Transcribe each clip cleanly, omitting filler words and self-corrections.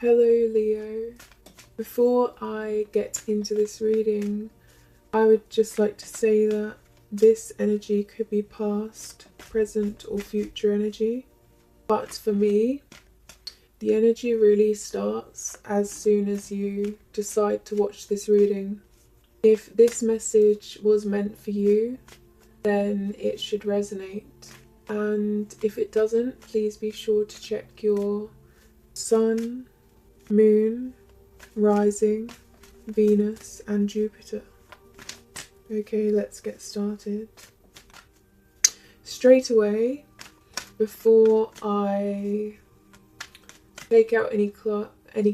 Hello Leo. Before I get into this reading, I would just like to say that this energy could be past, present or future energy. But for me, the energy really starts as soon as you decide to watch this reading. If this message was meant for you, then it should resonate. And if it doesn't, please be sure to check your sun, moon, rising, Venus and Jupiter. Okay, let's get started. Straight away, before I take out any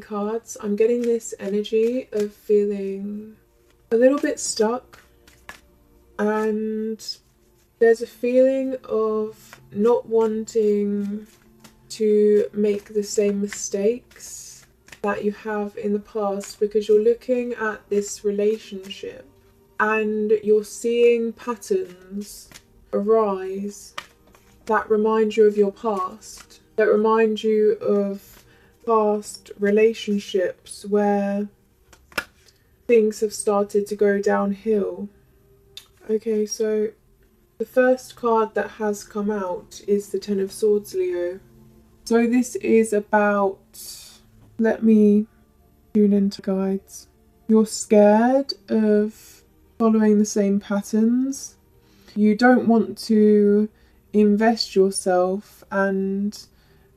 cards, I'm getting this energy of feeling a little bit stuck, and there's a feeling of not wanting to make the same mistakes that you have in the past, because you're looking at this relationship and you're seeing patterns arise that remind you of your past, that remind you of past relationships where things have started to go downhill. Okay, so the first card that has come out is the Ten of Swords, Leo. So this is about, let me tune into guides. You're scared of following the same patterns. You don't want to invest yourself and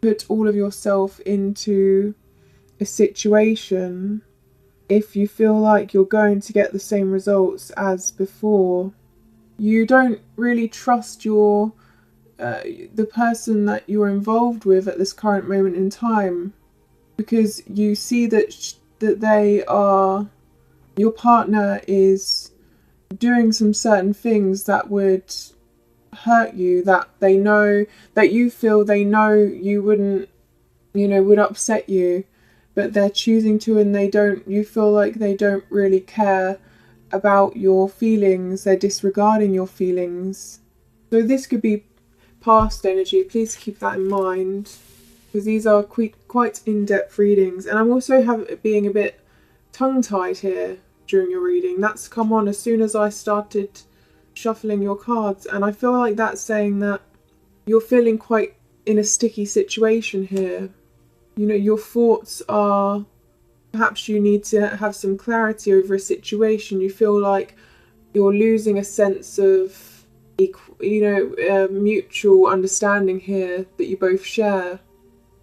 put all of yourself into a situation if you feel like you're going to get the same results as before. You don't really trust the person that you're involved with at this current moment in time, because you see that your partner is doing some certain things that would hurt you, that they know, that you feel they know you wouldn't, would upset you, but they're choosing to, and you feel like they don't really care about your feelings, they're disregarding your feelings. So this could be past energy, please keep that in mind, because these are quite in-depth readings. And I'm also being a bit tongue-tied here during your reading. That's come on as soon as I started shuffling your cards, and I feel like that's saying that you're feeling quite in a sticky situation here. Your thoughts are, perhaps you need to have some clarity over a situation. You feel like you're losing a sense of mutual understanding here that you both share.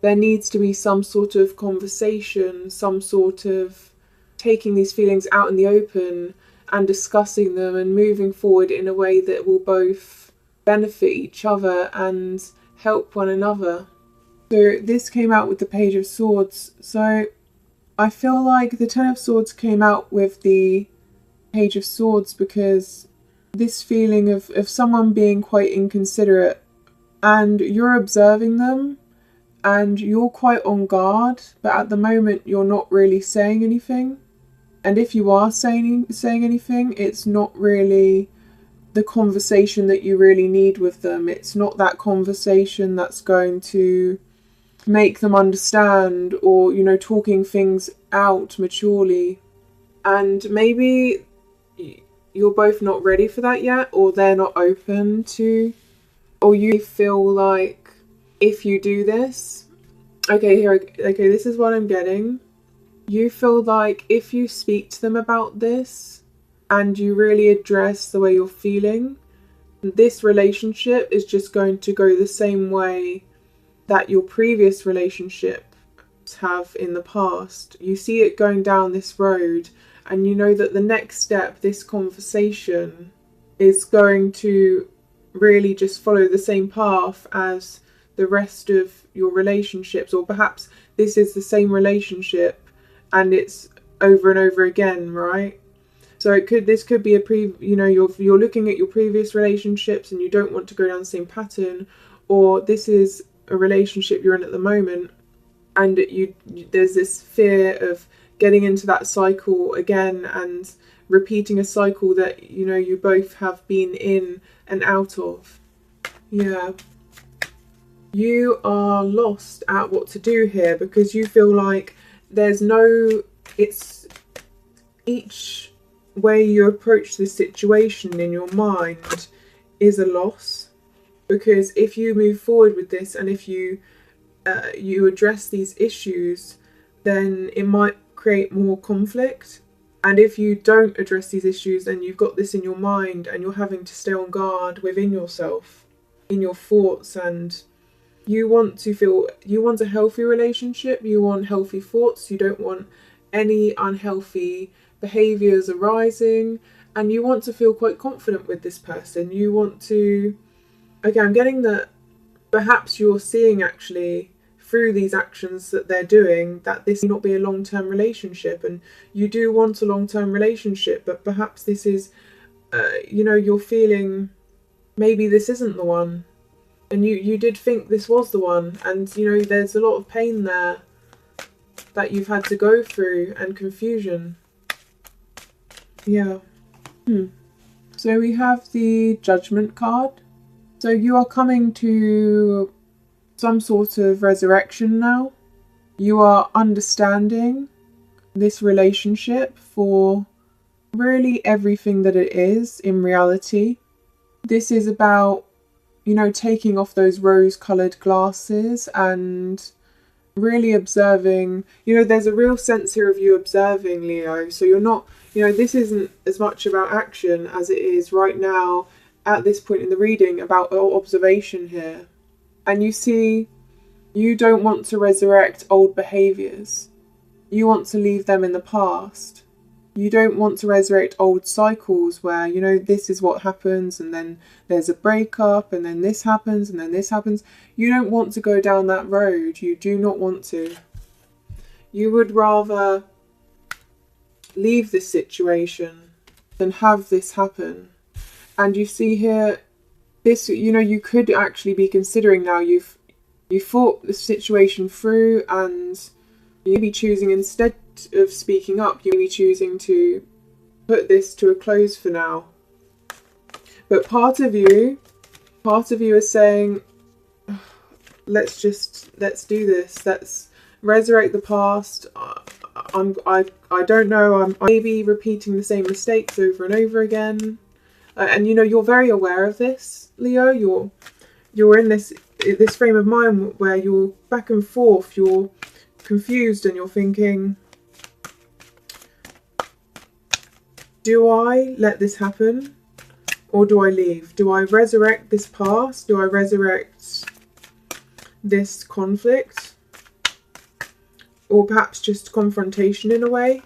There needs to be some sort of conversation, some sort of taking these feelings out in the open and discussing them and moving forward in a way that will both benefit each other and help one another. So this came out with the Page of Swords. So I feel like the Ten of Swords came out with the Page of Swords because this feeling of someone being quite inconsiderate, and you're observing them and you're quite on guard, but at the moment you're not really saying anything. And if you are saying anything, it's not really the conversation that you really need with them. It's not that conversation that's going to make them understand, or talking things out maturely. And maybe you're both not ready for that yet, or they're not open to, or you feel like if you do this, this is what I'm getting. You feel like if you speak to them about this and you really address the way you're feeling, this relationship is just going to go the same way that your previous relationships have in the past. You see it going down this road, and you know that the next step, this conversation, is going to really just follow the same path as the rest of your relationships. Or perhaps this is the same relationship and it's over and over again, right? So this could be you're looking at your previous relationships and you don't want to go down the same pattern, or this is a relationship you're in at the moment and there's this fear of getting into that cycle again and repeating a cycle that you both have been in and out of. Yeah. You are lost at what to do here because you feel like there's no, it's each way you approach this situation in your mind is a loss, because if you move forward with this and if you you address these issues, then it might create more conflict. And if you don't address these issues, then you've got this in your mind and you're having to stay on guard within yourself, in your thoughts, and you want a healthy relationship, you want healthy thoughts, you don't want any unhealthy behaviours arising, and you want to feel quite confident with this person. You want to, okay, I'm getting that perhaps you're seeing actually through these actions that they're doing that this may not be a long-term relationship, and you do want a long-term relationship, but perhaps this is, you're feeling maybe this isn't the one, and you did think this was the one, and there's a lot of pain there that you've had to go through and confusion. Yeah. So we have the Judgment card. So you are coming to some sort of resurrection now. You are understanding this relationship for really everything that it is in reality. This is about, taking off those rose-coloured glasses and really observing. There's a real sense here of you observing, Leo. So you're not, this isn't as much about action as it is right now at this point in the reading about observation here. And you see, you don't want to resurrect old behaviours. You want to leave them in the past. You don't want to resurrect old cycles where, this is what happens and then there's a breakup and then this happens and then this happens. You don't want to go down that road. You do not want to. You would rather leave this situation than have this happen. And you see here, this, you could actually be considering now you thought the situation through, and you may be choosing, instead of speaking up, you may be choosing to put this to a close for now. But part of you is saying, let's do this. Let's resurrect the past. I don't know. I may be repeating the same mistakes over and over again. And you're very aware of this, Leo. You're in this frame of mind where you're back and forth, you're confused, and you're thinking, do I let this happen, or do I leave? Do I resurrect this past? Do I resurrect this conflict, or perhaps just confrontation in a way,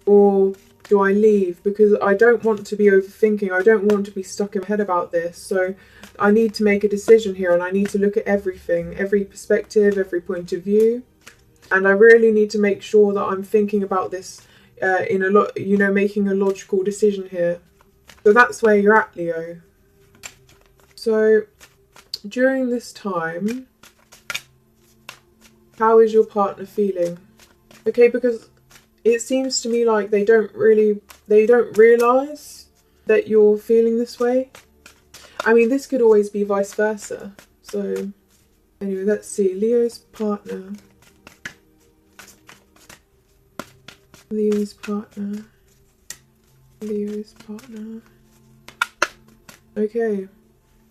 or do I leave? Because I don't want to be overthinking. I don't want to be stuck in my head about this. So I need to make a decision here, and I need to look at everything, every perspective, every point of view. And I really need to make sure that I'm thinking about this in a lot, making a logical decision here. So that's where you're at, Leo. So during this time, how is your partner feeling? Okay, because it seems to me like they don't realise that you're feeling this way. I mean, this could always be vice versa. So anyway, let's see. Leo's partner. Okay.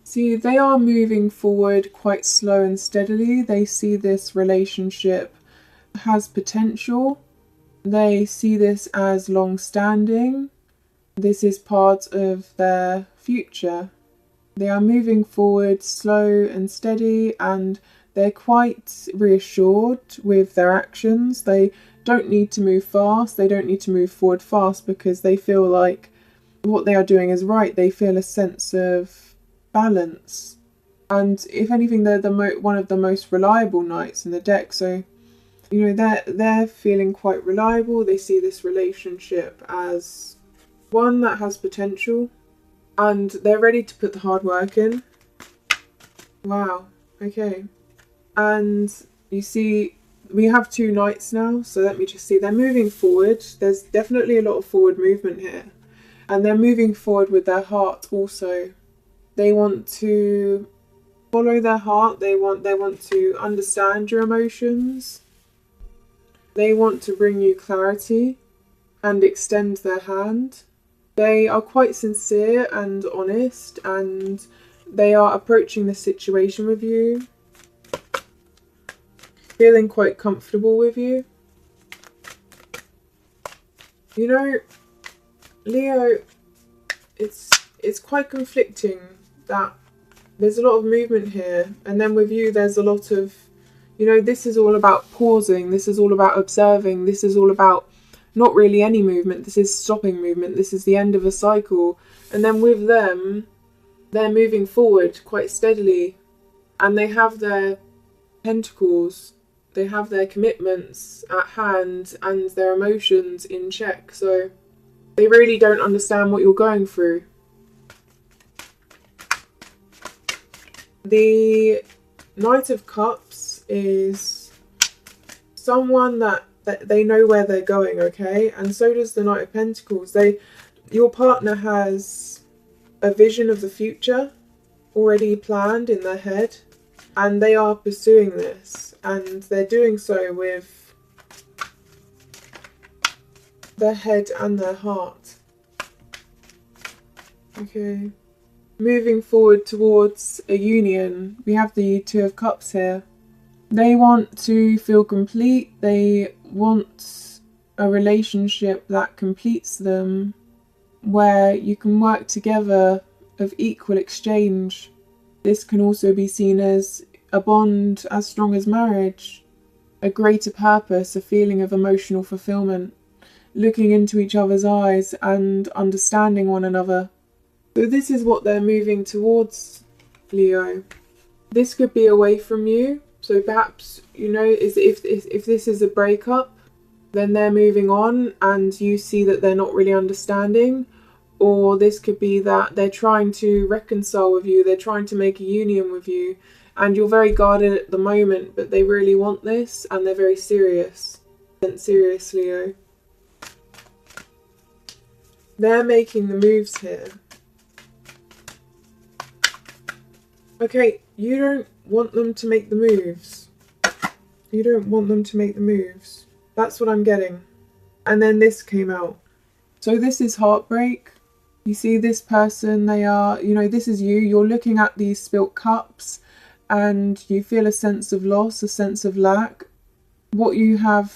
See, they are moving forward quite slow and steadily. They see this relationship has potential. They see this as long-standing. This is part of their future. They are moving forward slow and steady, and they're quite reassured with their actions. They don't need to move fast. They don't need to move forward fast because they feel like what they are doing is right. They feel a sense of balance. And if anything, they're one of the most reliable knights in the deck. So they're feeling quite reliable. They see this relationship as one that has potential, and they're ready to put the hard work in. Wow. Okay. And you see, we have two knights now, so let me just see. They're moving forward. There's definitely a lot of forward movement here, and they're moving forward with their heart also. They want to follow their heart. They want to understand your emotions. They want to bring you clarity and extend their hand. They are quite sincere and honest, and they are approaching the situation with you, feeling quite comfortable with you. You know, Leo, it's quite conflicting that there's a lot of movement here, and then with you there's a lot of, you know, this is all about pausing, this is all about observing, this is all about not really any movement, this is stopping movement, this is the end of a cycle. And then with them, they're moving forward quite steadily, and they have their pentacles, they have their commitments at hand and their emotions in check, so they really don't understand what you're going through. The Knight of Cups is someone that they know where they're going, okay? And so does the Knight of Pentacles. Your partner has a vision of the future already planned in their head, and they are pursuing this, and they're doing so with their head and their heart. Okay. Moving forward towards a union, we have the Two of Cups here. They want to feel complete. They want a relationship that completes them, where you can work together of equal exchange. This can also be seen as a bond as strong as marriage, a greater purpose, a feeling of emotional fulfillment, looking into each other's eyes and understanding one another. So this is what they're moving towards, Leo. This could be away from you. So perhaps, you know, if this is a breakup, then they're moving on and you see that they're not really understanding. Or this could be that they're trying to reconcile with you, they're trying to make a union with you, and you're very guarded at the moment, but they really want this and they're very serious. Serious, Leo. They're making the moves here. Okay, you don't want them to make the moves. You don't want them to make the moves. That's what I'm getting. And then this came out. So this is heartbreak. You see this person, they are, you know, this is you. You're looking at these spilt cups and you feel a sense of loss, a sense of lack. What you have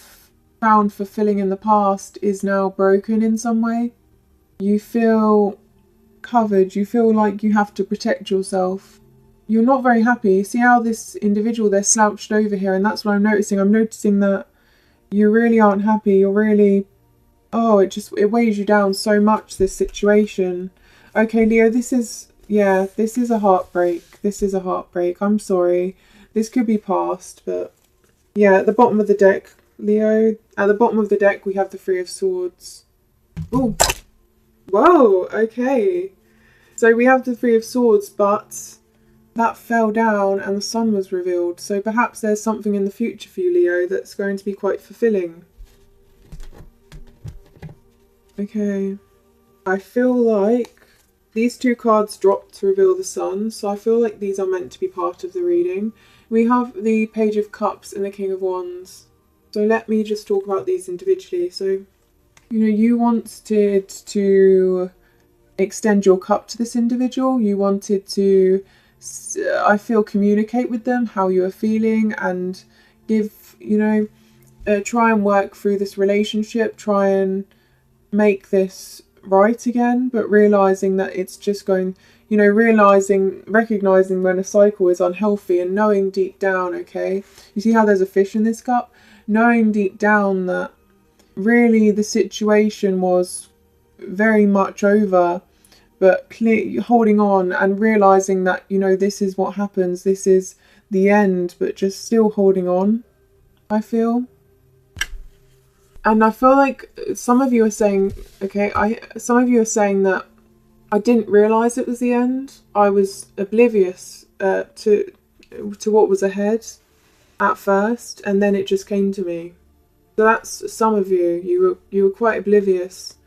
found fulfilling in the past is now broken in some way. You feel covered. You feel like you have to protect yourself. You're not very happy. See how this individual, they're slouched over here, and that's what I'm noticing. I'm noticing that you really aren't happy. You're really, oh, it weighs you down so much, this situation. Okay, Leo, this is a heartbreak. This is a heartbreak. I'm sorry. This could be past, but yeah, at the bottom of the deck, Leo, at the bottom of the deck, we have the Three of Swords. Oh, whoa, okay. So we have the Three of Swords, but that fell down and the sun was revealed. So perhaps there's something in the future for you, Leo, that's going to be quite fulfilling. Okay. I feel like these two cards dropped to reveal the sun, so I feel like these are meant to be part of the reading. We have the Page of Cups and the King of Wands. So let me just talk about these individually. So, you know, you wanted to extend your cup to this individual. You wanted to, I feel, communicate with them how you are feeling and give, you know, try and work through this relationship, try and make this right again, but realizing that it's just going, you know, recognizing when a cycle is unhealthy and knowing deep down, okay, you see how there's a fish in this cup, knowing deep down that really the situation was very much over, but holding on and realizing that, you know, this is what happens, this is the end, but just still holding on, I feel. And I feel like some of you are saying, okay, some of you are saying that I didn't realise it was the end. I was oblivious to what was ahead at first, and then it just came to me. So that's some of you. You were quite oblivious,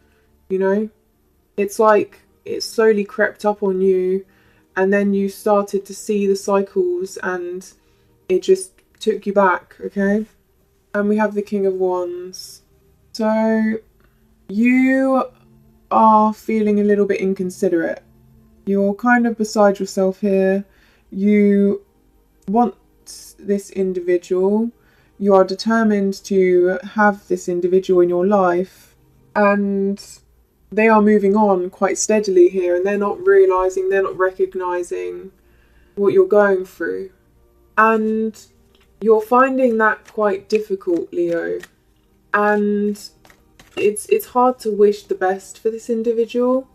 you know? It's like it slowly crept up on you, and then you started to see the cycles and it just took you back, okay? And we have the King of Wands. So you are feeling a little bit inconsiderate. You're kind of beside yourself here. You want this individual. You are determined to have this individual in your life, and they are moving on quite steadily here, and they're not realising, they're not recognising what you're going through. And you're finding that quite difficult, Leo. And it's hard to wish the best for this individual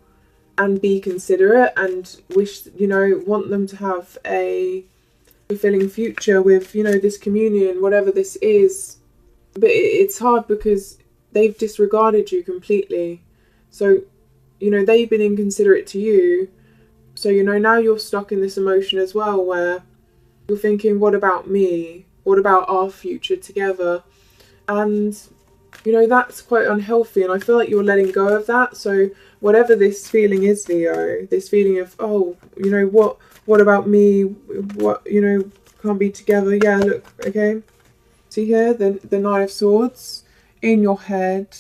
and be considerate and wish, want them to have a fulfilling future with, this communion, whatever this is. But it's hard because they've disregarded you completely. So, they've been inconsiderate to you. So, now you're stuck in this emotion as well where you're thinking, what about me? What about our future together? And, that's quite unhealthy. And I feel like you're letting go of that. So whatever this feeling is, Leo, this feeling of, oh, what about me? What, can't be together. Yeah, look, okay. See here, the Nine of Swords in your head,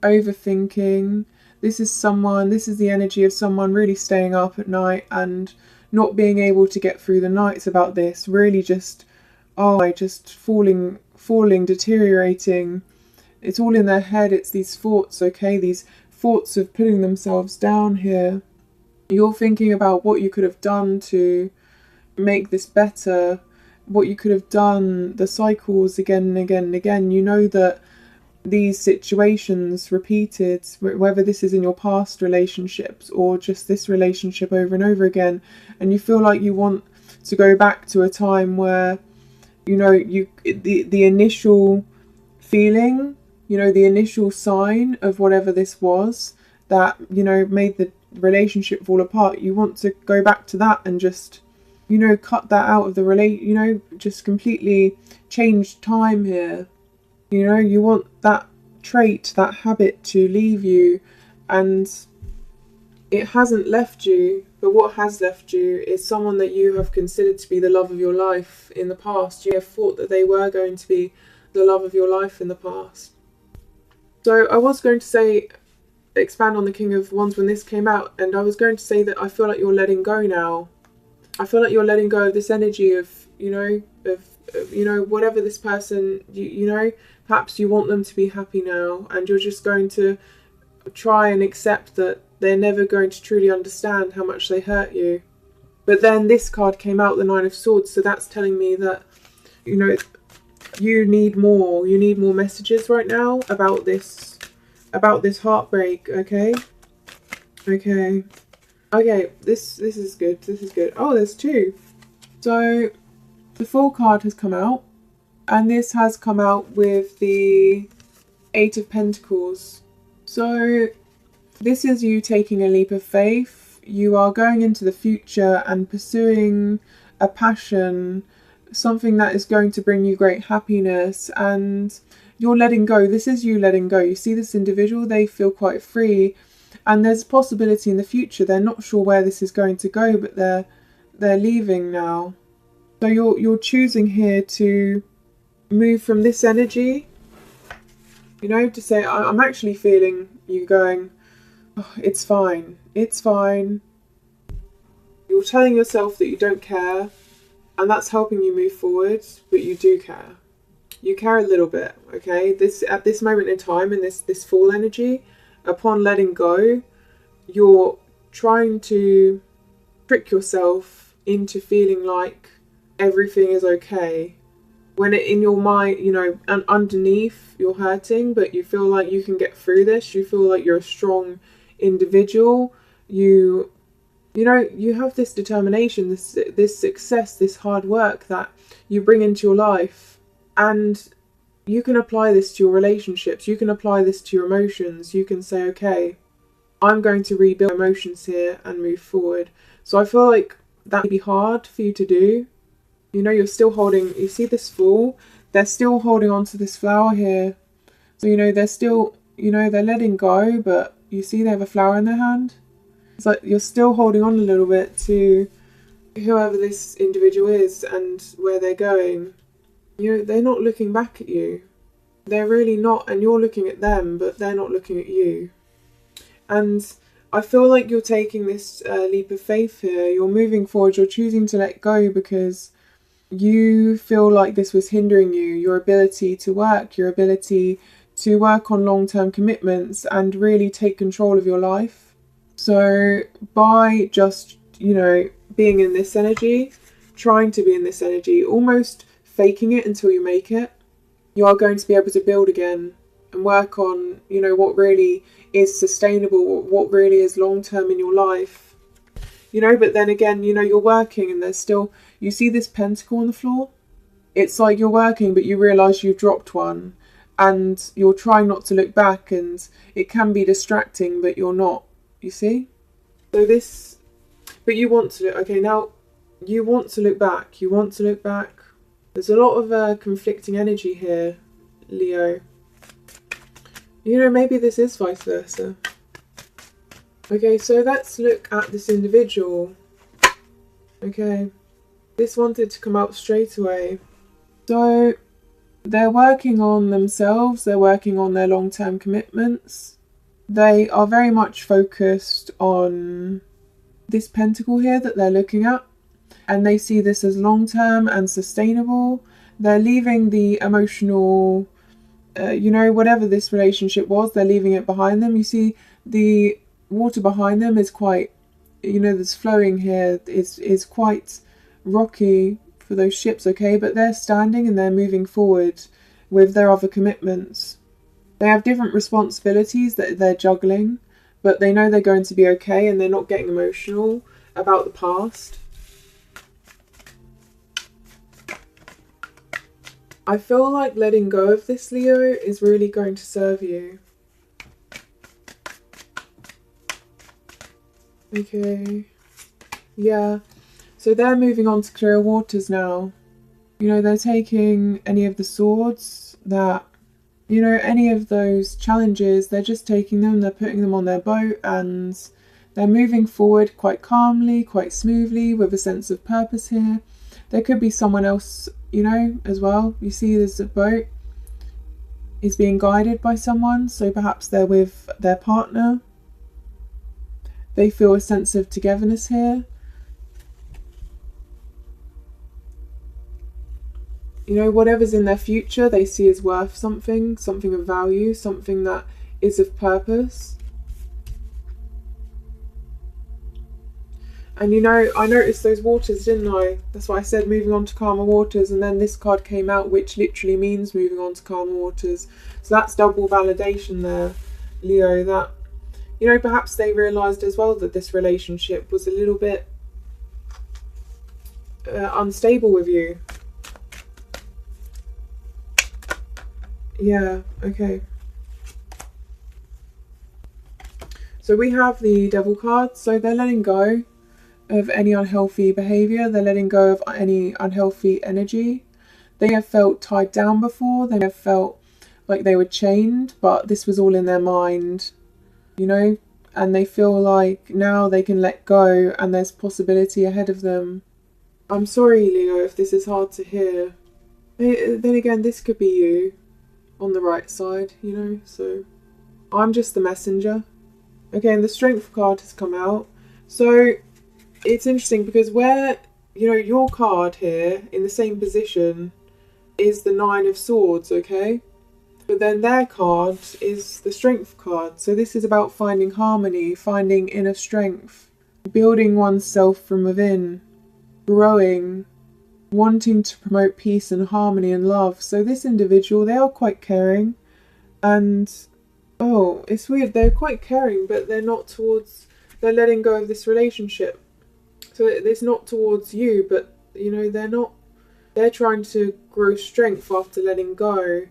overthinking. This is the energy of someone really staying up at night and not being able to get through the nights about this. Really just falling, deteriorating. It's all in their head. It's these thoughts, okay? These thoughts of putting themselves down here. You're thinking about what you could have done to make this better, what you could have done, the cycles again and again and again. You know that these situations repeated, whether this is in your past relationships or just this relationship over and over again, and you feel like you want to go back to a time where, the initial feeling, the initial sign of whatever this was that, made the relationship fall apart. You want to go back to that and just, cut that out of the just completely change time here. You want that trait, that habit to leave you, and it hasn't left you, but what has left you is someone that you have considered to be the love of your life in the past. You have thought that they were going to be the love of your life in the past. So I was going to expand on the King of Wands when this came out, and I was going to say that I feel like you're letting go now. I feel like you're letting go of this energy of, whatever this person, perhaps you want them to be happy now, and you're just going to try and accept that they're never going to truly understand how much they hurt you. But then this card came out, the Nine of Swords, so that's telling me that, you need more messages right now about this heartbreak, okay? Okay, this is good. Oh, there's two. So the Fool card has come out, and this has come out with the Eight of Pentacles. So this is you taking a leap of faith. You are going into the future and pursuing a passion, something that is going to bring you great happiness, and you're letting go. This is you letting go. You see this individual, they feel quite free, and there's a possibility in the future. They're not sure where this is going to go, but they're leaving now. So you're choosing here to move from this energy, to say, I'm actually feeling you going, oh, it's fine. You're telling yourself that you don't care, and that's helping you move forward, but you do care. You care a little bit, okay? At this moment in time, in this Fool energy, upon letting go, you're trying to trick yourself into feeling like everything is okay, when in your mind, and underneath you're hurting, but you feel like you can get through this. You feel like you're a strong individual. You have this determination, this success, this hard work that you bring into your life, and you can apply this to your relationships. You can apply this to your emotions. You can say, okay, I'm going to rebuild emotions here and move forward. So I feel like that may be hard for you to do. You're still holding, you see this Fool, they're still holding on to this flower here. So, they're still, they're letting go, but you see they have a flower in their hand. It's like you're still holding on a little bit to whoever this individual is and where they're going. They're not looking back at you. They're really not, and you're looking at them, but they're not looking at you. And I feel like you're taking this leap of faith here. You're moving forward. You're choosing to let go because you feel like this was hindering you, your ability to work, your ability to work on long-term commitments and really take control of your life. So by just, being in this energy, trying to be in this energy, almost faking it until you make it, you are going to be able to build again and work on, what really is sustainable, what really is long-term in your life. But then again, you're working and there's still, you see this pentacle on the floor? It's like you're working, but you realise you've dropped one and you're trying not to look back, and it can be distracting, but you're not, you see? So this, but you want to, okay, now you want to look back, There's a lot of conflicting energy here, Leo. Maybe this is vice versa. Okay, so let's look at this individual. Okay, this wanted to come out straight away. So they're working on themselves, they're working on their long-term commitments. They are very much focused on this pentacle here that they're looking at, and they see this as long-term and sustainable. They're leaving the emotional, whatever this relationship was, they're leaving it behind them. You see the water behind them is quite, this flowing here is quite rocky for those ships, okay? But they're standing and they're moving forward with their other commitments. They have different responsibilities that they're juggling, but they know they're going to be okay and they're not getting emotional about the past. I feel like letting go of this, Leo, is really going to serve you. Okay. Yeah. So they're moving on to clearer waters now. They're taking any of the swords that, any of those challenges, they're just taking them, they're putting them on their boat, and they're moving forward quite calmly, quite smoothly, with a sense of purpose here. There could be someone else, as well. You see there's a boat is being guided by someone, so perhaps they're with their partner. They feel a sense of togetherness here. Whatever's in their future, they see as worth something of value, something that is of purpose. And I noticed those waters, didn't I? That's why I said moving on to calmer waters, and then this card came out, which literally means moving on to calmer waters. So that's double validation there, Leo, that, perhaps they realised as well that this relationship was a little bit unstable with you. Yeah, okay. So we have the Devil card, so they're letting go of any unhealthy behaviour, they're letting go of any unhealthy energy. They have felt tied down before, they have felt like they were chained, but this was all in their mind, and they feel like now they can let go and there's possibility ahead of them. I'm sorry, Leo, if this is hard to hear. Then again, this could be you on the right side, so I'm just the messenger. Okay, and the Strength card has come out. So it's interesting because where, your card here in the same position is the Nine of Swords, okay? But then their card is the Strength card. So this is about finding harmony, finding inner strength, building oneself from within, growing, wanting to promote peace and harmony and love. So this individual, they are quite caring, and it's weird, they're quite caring, but they're they're letting go of this relationship. So it's not towards you, but they're trying to grow strength after letting go,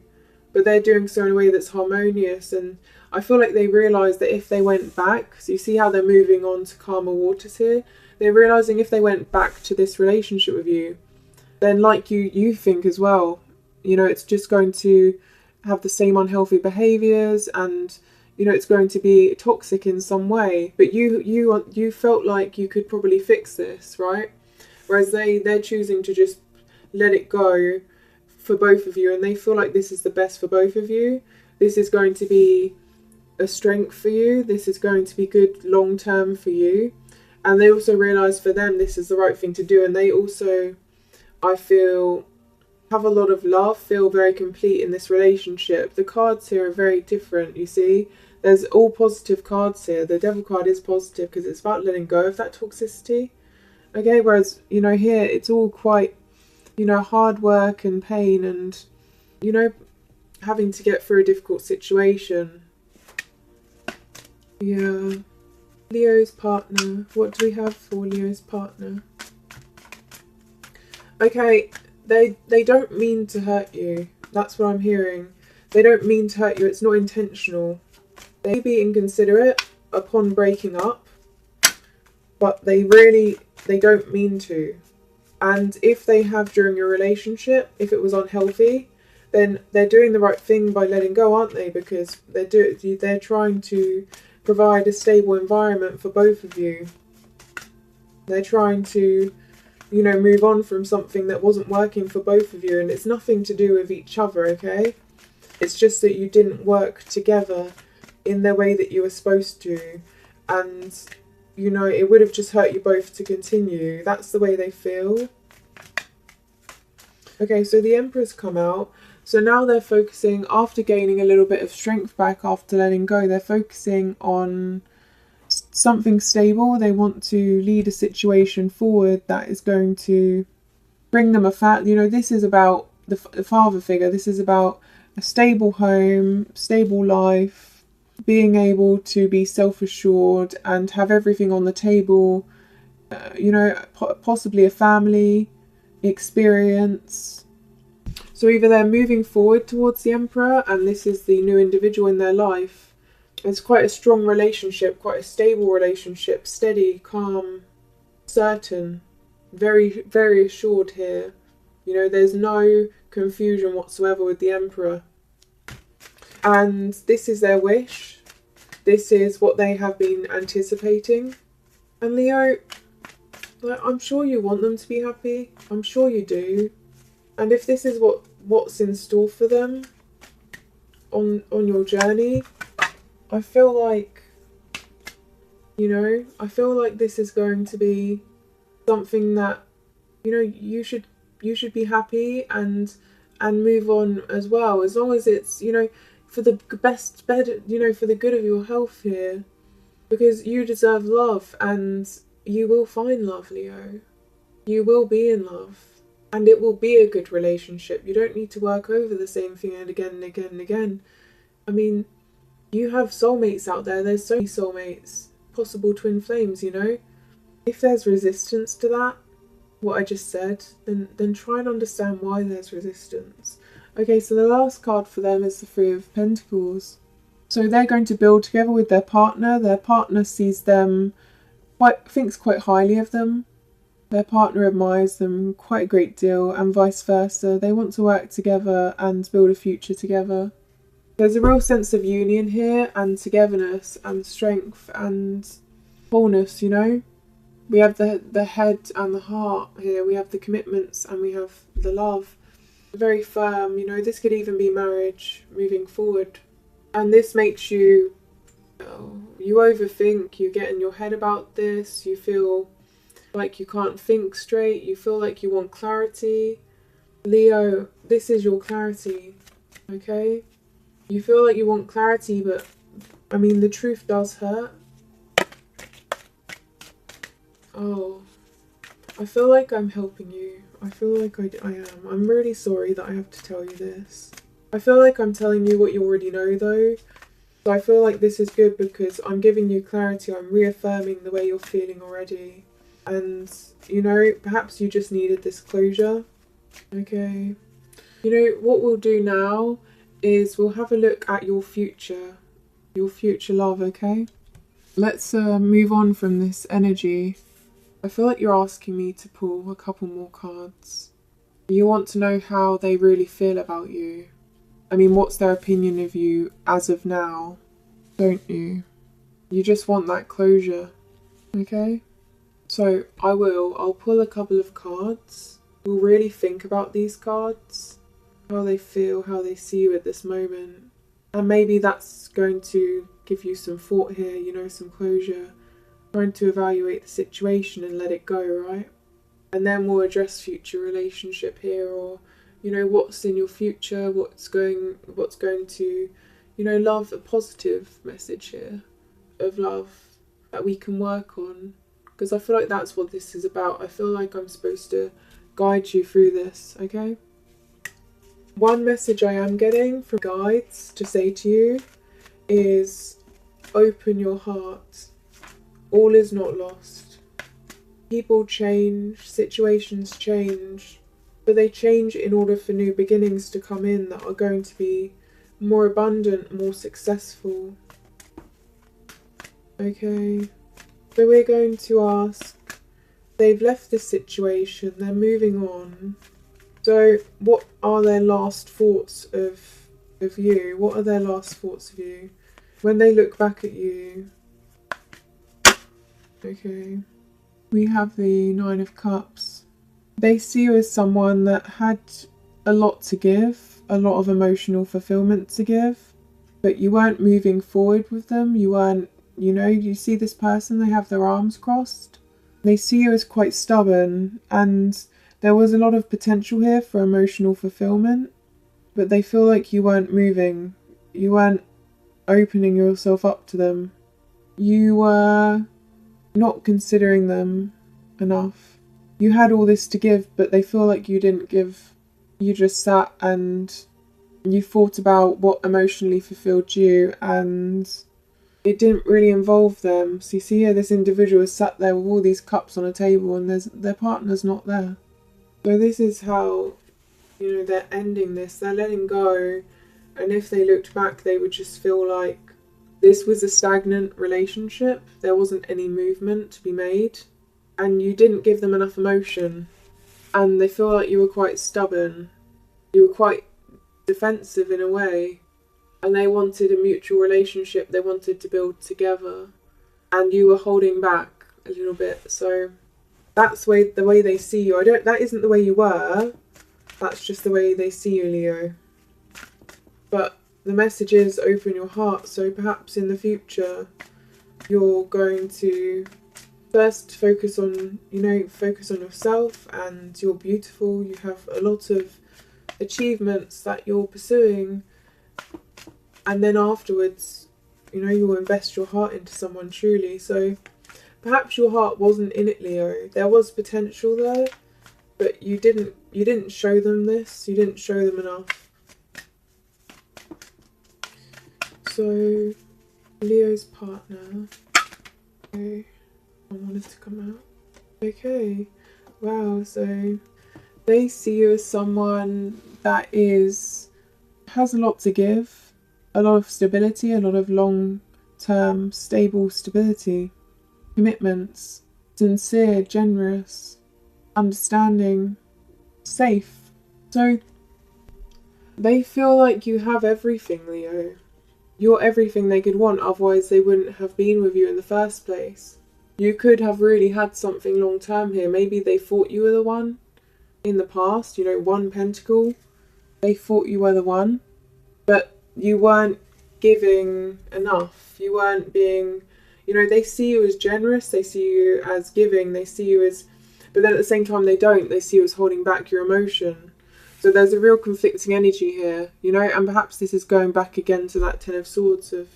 but they're doing so in a way that's harmonious. And I feel like they realise that if they went back, so you see how they're moving on to calmer waters here, they're realising if they went back to this relationship with you, then like you think as well, it's just going to have the same unhealthy behaviours, and it's going to be toxic in some way. But you felt like you could probably fix this, right? Whereas they're choosing to just let it go for both of you, and they feel like this is the best for both of you. This is going to be a strength for you. This is going to be good long term for you. And they also realise for them this is the right thing to do. And they also, I feel, have a lot of love, feel very complete in this relationship. The cards here are very different, you see. There's all positive cards here. The Devil card is positive because it's about letting go of that toxicity. Okay, whereas, you know, here it's all quite, you know, hard work and pain and, you know, having to get through a difficult situation. Yeah. Leo's partner. What do we have for Leo's partner? Okay, they don't mean to hurt you. That's what I'm hearing. They don't mean to hurt you. It's not intentional. They may be inconsiderate upon breaking up, but they don't mean to. And if they have during your relationship, if it was unhealthy, then they're doing the right thing by letting go, aren't they? Because they're trying to provide a stable environment for both of you. They're trying to, you know, move on from something that wasn't working for both of you, and it's nothing to do with each other, okay? It's just that you didn't work together in the way that you were supposed to, and, you know, it would have just hurt you both to continue. That's the way they feel. Okay, so the Emperor's come out. So now they're focusing, after gaining a little bit of strength back after letting go, they're focusing on something stable. They want to lead a situation forward that is going to bring them you know, this is about the father figure. This is about a stable home, stable life, being able to be self-assured and have everything on the table, you know, possibly a family, experience. So either they're moving forward towards the Emperor and this is the new individual in their life. It's quite a strong relationship, quite a stable relationship, steady, calm, certain, very, very assured here. You know, there's no confusion whatsoever with the Emperor. And this is their wish. This is what they have been anticipating. And Leo, like, I'm sure you want them to be happy. I'm sure you do. And if this is what's in store for them on your journey, I feel like, you know, I feel like this is going to be something that, you know, you should be happy and move on as well, as long as it's, you know, for the best, better, you know, for the good of your health here, because you deserve love and you will find love, Leo. You will be in love and it will be a good relationship. You don't need to work over the same thing and again and again and again. I mean, you have soulmates out there. There's so many soulmates, possible twin flames, you know. If there's resistance to that, what I just said, then try and understand why there's resistance. Okay, so the last card for them is the Three of Pentacles. So they're going to build together with their partner. Their partner sees them, thinks quite highly of them. Their partner admires them quite a great deal, and vice versa. They want to work together and build a future together. There's a real sense of union here, and togetherness, and strength, and wholeness, you know? We have the head and the heart here. We have the commitments, and we have the love. Very firm, you know, this could even be marriage moving forward. And this makes you, you overthink, you get in your head about this, you feel like you can't think straight, you feel like you want clarity. Leo, this is your clarity, okay? You feel like you want clarity, but, I mean, the truth does hurt. Oh, I feel like I'm helping you. I feel like I am. I'm really sorry that I have to tell you this. I feel like I'm telling you what you already know though. So I feel like this is good because I'm giving you clarity. I'm reaffirming the way you're feeling already. And, you know, perhaps you just needed this closure. Okay. You know, what we'll do now is we'll have a look at your future love, okay? Let's move on from this energy. I feel like you're asking me to pull a couple more cards. You want to know how they really feel about you. I mean, what's their opinion of you as of now, don't you? You just want that closure, okay? So I'll pull a couple of cards. We'll really think about these cards. how they feel, how they see you at this moment. And maybe that's going to give you some thought here, you know, some closure. Trying to evaluate the situation and let it go, right? And then we'll address future relationship here, or, you know, what's in your future, what's going to, you know, love, a positive message here of love that we can work on. Because I feel like that's what this is about. I feel like I'm supposed to guide you through this, okay? One message I am getting from guides to say to you is open your heart. All is not lost. People change, situations change, but they change in order for new beginnings to come in that are going to be more abundant, more successful. Okay, so we're going to ask, they've left this situation, they're moving on. So what are their last thoughts of you? What are their last thoughts of you? When they look back at you. Okay. We have the Nine of Cups. They see you as someone that had a lot to give, a lot of emotional fulfillment to give, but you weren't moving forward with them. You weren't, you know, you see this person, they have their arms crossed. They see you as quite stubborn, and there was a lot of potential here for emotional fulfillment, but they feel like you weren't moving. You weren't opening yourself up to them. You were not considering them enough. You had all this to give, but they feel like you didn't give. You just sat and you thought about what emotionally fulfilled you, and it didn't really involve them. So you see here, this individual is sat there with all these cups on a table, and their partner's not there. So this is how, you know, they're ending this. They're letting go, and if they looked back, they would just feel like this was a stagnant relationship. There wasn't any movement to be made, and you didn't give them enough emotion, and they feel like you were quite stubborn. You were quite defensive in a way, and they wanted a mutual relationship. They wanted to build together, and you were holding back a little bit. So that's the way they see you. That isn't the way you were. That's just the way they see you, Leo. But the message is open your heart. So perhaps in the future, you're going to first focus on yourself, and you're beautiful. You have a lot of achievements that you're pursuing. And then afterwards, you know, you'll invest your heart into someone truly. So perhaps your heart wasn't in it, Leo. There was potential there, but you didn't show them this. You didn't show them enough. So Leo's partner. Okay, I wanted to come out. Okay, wow. So they see you as someone that has a lot to give, a lot of stability, a lot of long-term stable stability, commitments, sincere, generous, understanding, safe. So they feel like you have everything, Leo. You're everything they could want, otherwise they wouldn't have been with you in the first place. You could have really had something long-term here. Maybe they thought you were the one in the past, you know, one pentacle. They thought you were the one, but you weren't giving enough. You weren't being, you know, they see you as generous, they see you as giving, they see you as, but then at the same time they don't. They see you as holding back your emotion. So there's a real conflicting energy here, you know, and perhaps this is going back again to that Ten of Swords of,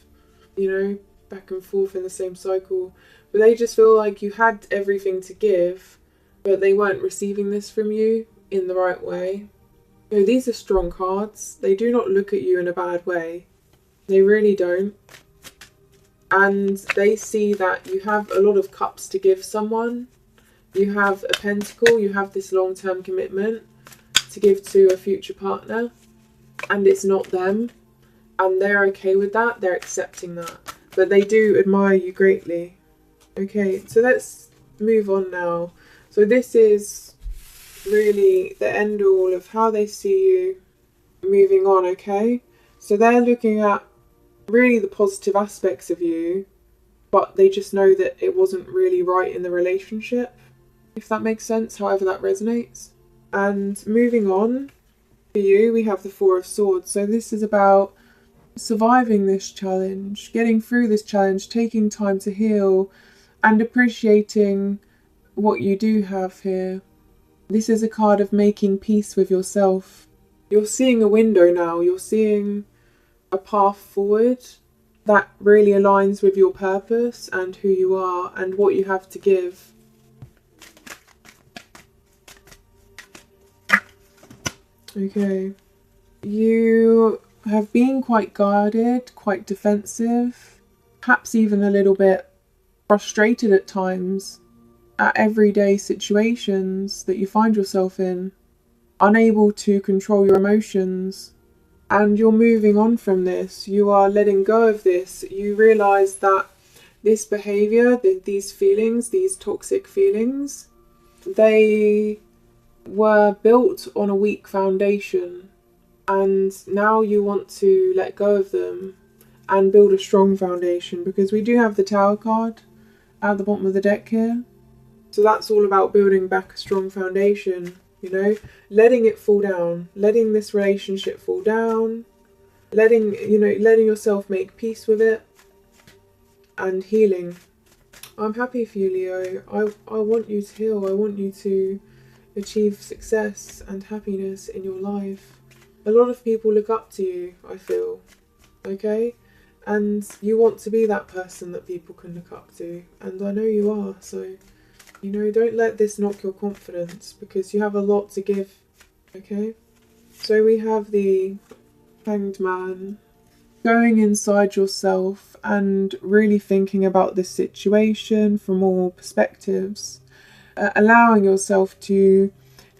you know, back and forth in the same cycle. But they just feel like you had everything to give, but they weren't receiving this from you in the right way. You know, these are strong cards. They do not look at you in a bad way. They really don't. And they see that you have a lot of cups to give someone. You have a pentacle, you have this long-term commitment to give to a future partner, and it's not them, and they're okay with that. They're accepting that, but they do admire you greatly. Okay, so let's move on now. So this is really the end all of how they see you moving on. Okay, so they're looking at really the positive aspects of you, but they just know that it wasn't really right in the relationship, if that makes sense, however that resonates. And moving on, For you, we have the Four of Swords. So this is about surviving this challenge, getting through this challenge, taking time to heal, and appreciating what you do have here. This is a card of making peace with yourself. You're seeing a window now. You're seeing a path forward that really aligns with your purpose and who you are and what you have to give. Okay. You have been quite guarded, quite defensive, perhaps even a little bit frustrated at times at everyday situations that you find yourself in, unable to control your emotions. And you're moving on from this. You are letting go of this. You realise that this behaviour, these feelings, these toxic feelings, they were built on a weak foundation. And now you want to let go of them and build a strong foundation, because we do have the Tower card at the bottom of the deck here. So that's all about building back a strong foundation, you know, letting it fall down, letting this relationship fall down, letting yourself make peace with it and healing. I'm happy for you, Leo. I want you to heal. I want you to achieve success and happiness in your life. A lot of people look up to you, I feel, okay? And you want to be that person that people can look up to. And I know you are, so, you know, don't let this knock your confidence, because you have a lot to give, okay? So we have the Hanged Man. Going inside yourself and really thinking about this situation from all perspectives. Allowing yourself to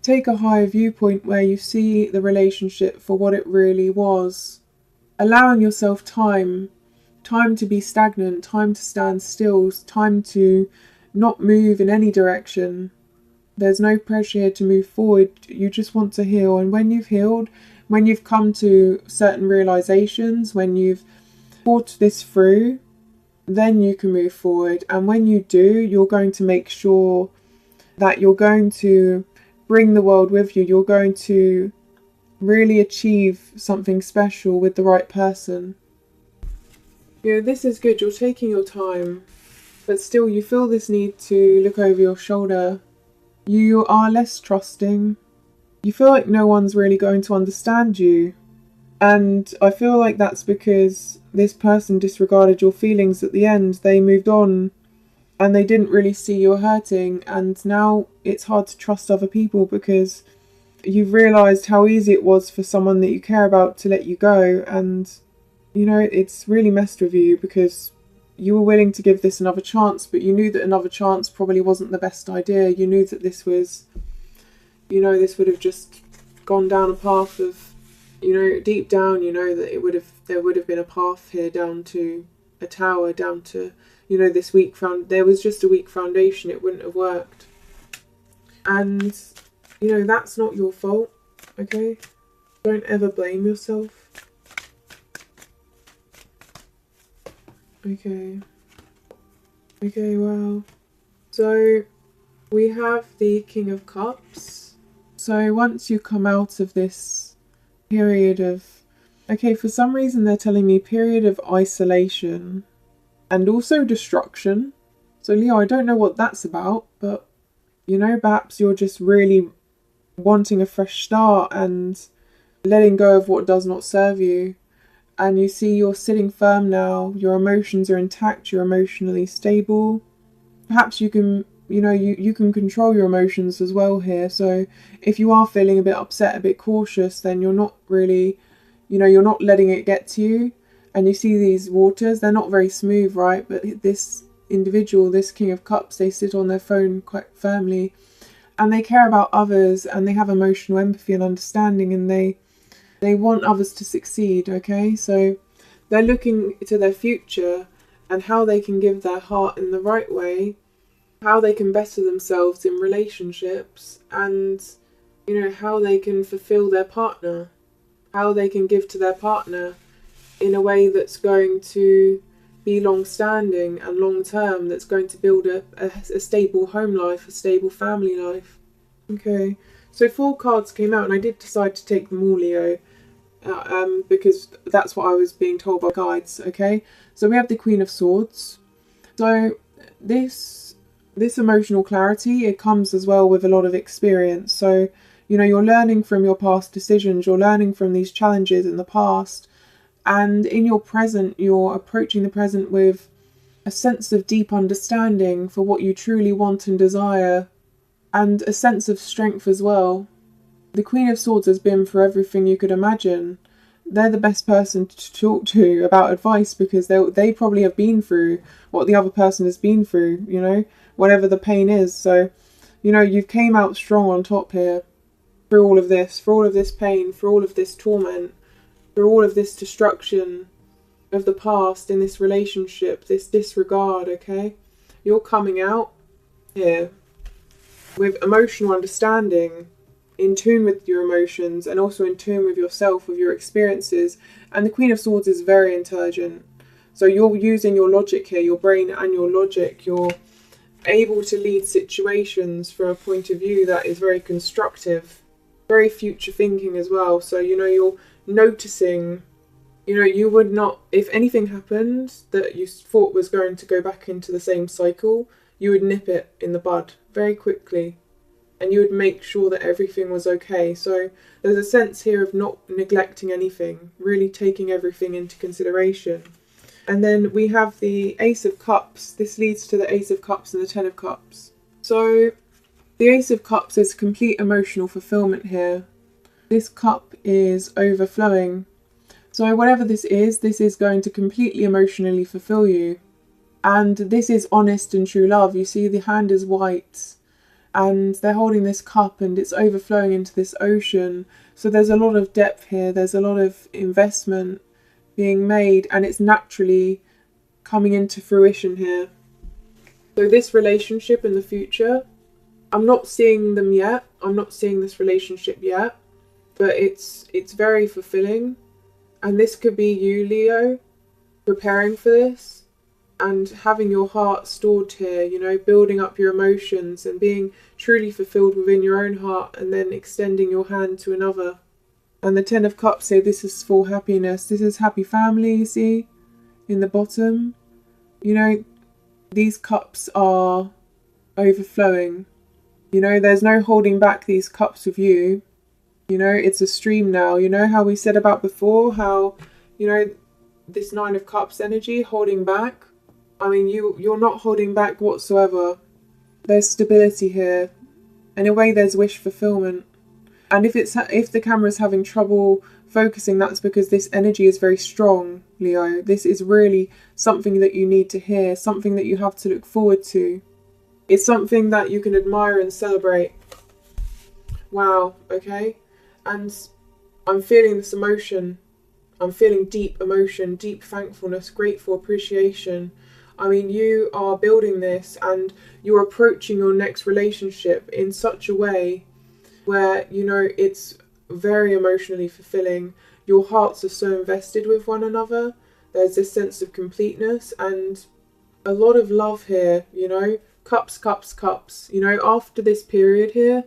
take a higher viewpoint where you see the relationship for what it really was. Allowing yourself time to be stagnant, time to stand still, time to not move in any direction. There's no pressure here to move forward. You just want to heal. And when you've healed, when you've come to certain realizations, when you've thought this through, then you can move forward. And when you do, you're going to make sure that you're going to bring the world with you. You're going to really achieve something special with the right person. You know, this is good. You're taking your time, but still you feel this need to look over your shoulder. You are less trusting. You feel like no one's really going to understand you. And I feel like that's because this person disregarded your feelings at the end. They moved on and they didn't really see you hurting. And now it's hard to trust other people because you've realised how easy it was for someone that you care about to let you go. And, you know, it's really messed with you because you were willing to give this another chance, but you knew that another chance probably wasn't the best idea. You knew that this was, you know, this would have just gone down a path of, you know, deep down, you know, that there would have been a path here down to a tower, down to, you know, this weak there was just a weak foundation. It wouldn't have worked. And, you know, that's not your fault, okay? Don't ever blame yourself. Okay. Okay, wow. So we have the King of Cups. So once you come out of this period of, okay, for some reason they're telling me period of isolation and also destruction. So Leo, I don't know what that's about, but, you know, perhaps you're just really wanting a fresh start and letting go of what does not serve you. And you see you're sitting firm now, your emotions are intact, you're emotionally stable. Perhaps you can, you know, you can control your emotions as well here. So if you are feeling a bit upset, a bit cautious, then you're not really, you know, you're not letting it get to you. And you see these waters, they're not very smooth, right? But this individual, this King of Cups, they sit on their phone quite firmly. And they care about others and they have emotional empathy and understanding, and they want others to succeed, okay? So they're looking to their future and how they can give their heart in the right way, how they can better themselves in relationships, and, you know, how they can fulfill their partner, how they can give to their partner in a way that's going to be long-standing and long-term, that's going to build a stable home life, a stable family life. Okay, So 4 cards came out, and I did decide to take them all, Leo, because that's what I was being told by guides, okay? So we have the Queen of Swords. So this emotional clarity, it comes as well with a lot of experience. So, you know, you're learning from your past decisions, you're learning from these challenges in the past, and in your present, you're approaching the present with a sense of deep understanding for what you truly want and desire, and a sense of strength as well. The Queen of Swords has been for everything you could imagine. They're the best person to talk to about advice, because they probably have been through what the other person has been through, you know, whatever the pain is. So, you know, you've came out strong on top here through all of this, for all of this pain, for all of this torment, for all of this destruction of the past in this relationship, this disregard, okay? You're coming out here with emotional understanding, in tune with your emotions, and also in tune with yourself, with your experiences. And the Queen of Swords is very intelligent. So you're using your logic here, your brain and your logic. You're able to lead situations from a point of view that is very constructive, very future thinking as well. So, you know, you're noticing, you know, you would not, if anything happened that you thought was going to go back into the same cycle, you would nip it in the bud very quickly, and you would make sure that everything was okay. So there's a sense here of not neglecting anything, really taking everything into consideration. And then we have the Ace of Cups. This leads to the Ace of Cups and the Ten of Cups. So the Ace of Cups is complete emotional fulfillment here. This cup is overflowing. So whatever this is going to completely emotionally fulfill you. And this is honest and true love. You see the hand is white, and they're holding this cup, and it's overflowing into this ocean. So there's a lot of depth here. There's a lot of investment being made, and it's naturally coming into fruition here. So this relationship in the future, I'm not seeing them yet. I'm not seeing this relationship yet, but it's very fulfilling. And this could be you, Leo, preparing for this and having your heart stored here, you know, building up your emotions and being truly fulfilled within your own heart, and then extending your hand to another. And the Ten of Cups say this is for happiness. This is happy family, you see, in the bottom. You know, these cups are overflowing. You know, there's no holding back these cups with you. You know, it's a stream now. You know how we said about before, how, you know, this Nine of Cups energy, holding back. I mean, you're not holding back whatsoever. There's stability here. In a way, there's wish fulfillment. And if the camera's having trouble focusing, that's because this energy is very strong, Leo. This is really something that you need to hear, something that you have to look forward to. It's something that you can admire and celebrate. Wow, okay? And I'm feeling this emotion. I'm feeling deep emotion, deep thankfulness, grateful appreciation. I mean, you are building this, and you're approaching your next relationship in such a way where, you know, it's very emotionally fulfilling. Your hearts are so invested with one another. There's this sense of completeness and a lot of love here, you know. Cups, cups, cups. You know, after this period here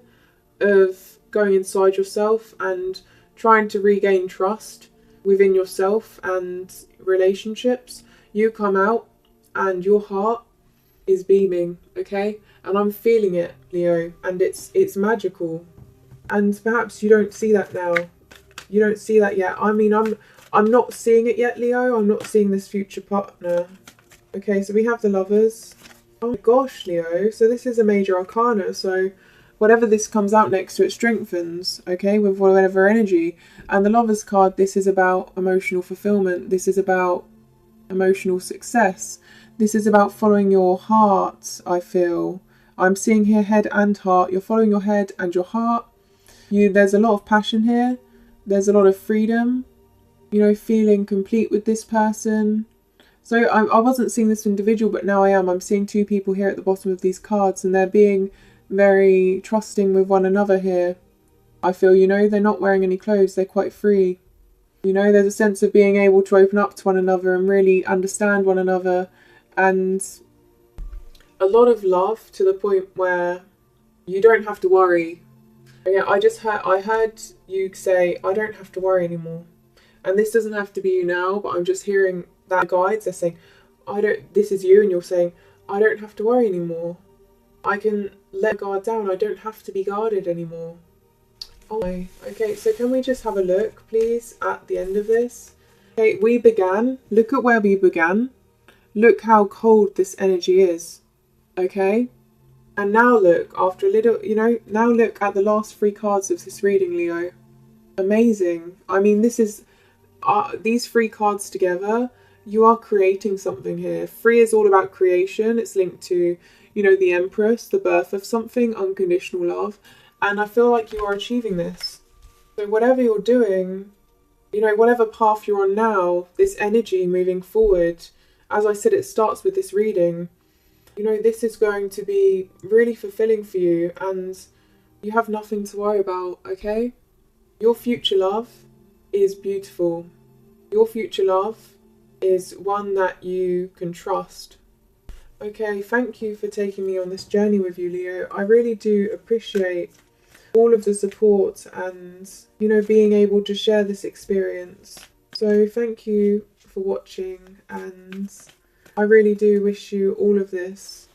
of going inside yourself and trying to regain trust within yourself and relationships, you come out and your heart is beaming, okay? And I'm feeling it, Leo, and it's magical. And perhaps you don't see that now. You don't see that yet. I mean, I'm not seeing it yet, Leo. I'm not seeing this future partner. Okay, so we have the Lovers. Oh my gosh, Leo. So this is a major arcana. So whatever this comes out next to, it strengthens, okay, with whatever energy. And the Lovers card, this is about emotional fulfillment. This is about emotional success. This is about following your heart, I feel. I'm seeing here head and heart. You're following your head and your heart. There's a lot of passion here. There's a lot of freedom. You know, feeling complete with this person. So I wasn't seeing this individual, but now I am. I'm seeing two people here at the bottom of these cards, and they're being very trusting with one another here. I feel, you know, they're not wearing any clothes. They're quite free. You know, there's a sense of being able to open up to one another and really understand one another. And a lot of love to the point where you don't have to worry. Yeah, I heard you say, I don't have to worry anymore. And this doesn't have to be you now, but I'm just hearing that guides are saying, I don't, this is you, and you're saying, I don't have to worry anymore. I can let guard down. I don't have to be guarded anymore. Oh my. Okay, so can we just have a look, please, at the end of this? Okay, we began. Look at where we began. Look how cold this energy is. Okay? And now look, after a little, now look at the last three cards of this reading, Leo. Amazing. I mean, this is, these three cards together, you are creating something here. Three is all about creation. It's linked to, the Empress, the birth of something, unconditional love. And I feel like you are achieving this. So whatever you're doing, whatever path you're on now, this energy moving forward, as I said, it starts with this reading. This is going to be really fulfilling for you, and you have nothing to worry about, okay? Your future love is beautiful. Your future love is one that you can trust. Okay, thank you for taking me on this journey with you, Leo. I really do appreciate all of the support and, being able to share this experience. So thank you for watching, and I really do wish you all of this